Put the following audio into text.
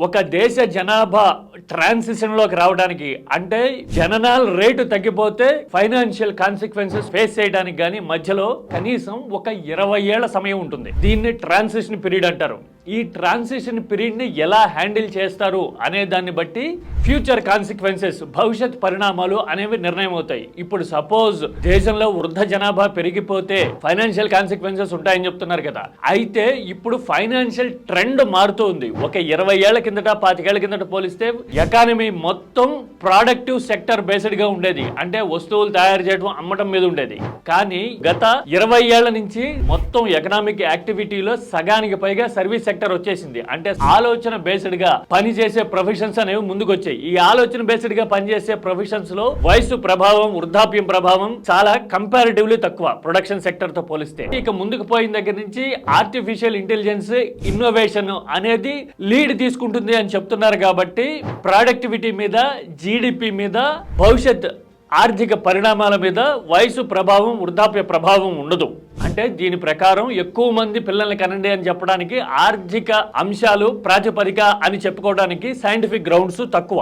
ఒక దేశ జనాభా ట్రాన్సిషన్లోకి రావడానికి అంటే జననాల రేటు తగ్గిపోతే ఫైనాన్షియల్ కాన్సిక్వెన్సెస్ ఫేస్ చేయడానికి కానీ మధ్యలో కనీసం ఒక 20 ఏళ్ల సమయం ఉంటుంది. దీన్ని ట్రాన్సిషన్ పీరియడ్ అంటారు. ఈ ట్రాన్సిషన్ పీరియడ్ ని ఎలా హ్యాండిల్ చేస్తారు అనే దాన్ని బట్టి ఫ్యూచర్ కాన్సిక్వెన్సెస్ భవిష్యత్ పరిణామాలు అనేవి నిర్ణయం అవుతాయి. ఇప్పుడు సపోజ్ దేశంలో వృద్ధ జనాభా పెరిగిపోతే ఫైనాన్షియల్ కాన్సిక్వెన్సెస్ ఉంటాయని చెప్తున్నారు కదా. అయితే ఇప్పుడు ఫైనాన్షియల్ ట్రెండ్ మారుతూ ఉంది. ఒక 20 ఏళ్ల కిందట 25 ఏళ్ల కిందట పోలిస్తే ఎకానమీ మొత్తం ప్రొడక్టివ్ సెక్టర్ బేస్డ్ గా ఉండేది. అంటే వస్తువులు తయారు చేయడం అమ్మటం మీద ఉండేది. కానీ గత 20 ఏళ్ల నుంచి మొత్తం ఎకనామిక్ యాక్టివిటీలో సగానికి పైగా సర్వీస్ సెక్టర్ వచ్చేసింది. అంటే ఆలోచన బేస్డ్ గా పనిచేసే ప్రొఫెషన్స్ అనేవి ముందుకు వచ్చాయి. ఈ ఆలోచన బేస్డ్ గా పనిచేసే ప్రొఫెషన్స్ లో వయసు ప్రభావం, వృద్ధాప్యం ప్రభావం చాలా కంపారిటివ్లీ తక్కువ ప్రొడక్షన్ సెక్టర్ తో పోలిస్తే. ఇక ముందుకు పోయిన దగ్గర నుంచి ఆర్టిఫిషియల్ ఇంటెలిజెన్స్, ఇన్నోవేషన్ అనేది లీడ్ తీసుకుంటుంది అని చెప్తున్నారు. కాబట్టి ప్రొడక్టివిటీ మీద, జీడిపి మీద, భవిష్యత్ ఆర్థిక పరిణామాల మీద వయసు ప్రభావం, వృద్ధాప్య ప్రభావం ఉండదు. అంటే దీని ప్రకారం ఎక్కువ మంది పిల్లల్ని కనండి అని చెప్పడానికి ఆర్థిక అంశాలు ప్రాతిపదిక అని చెప్పుకోవడానికి సైంటిఫిక్ గ్రౌండ్స్ తక్కువ.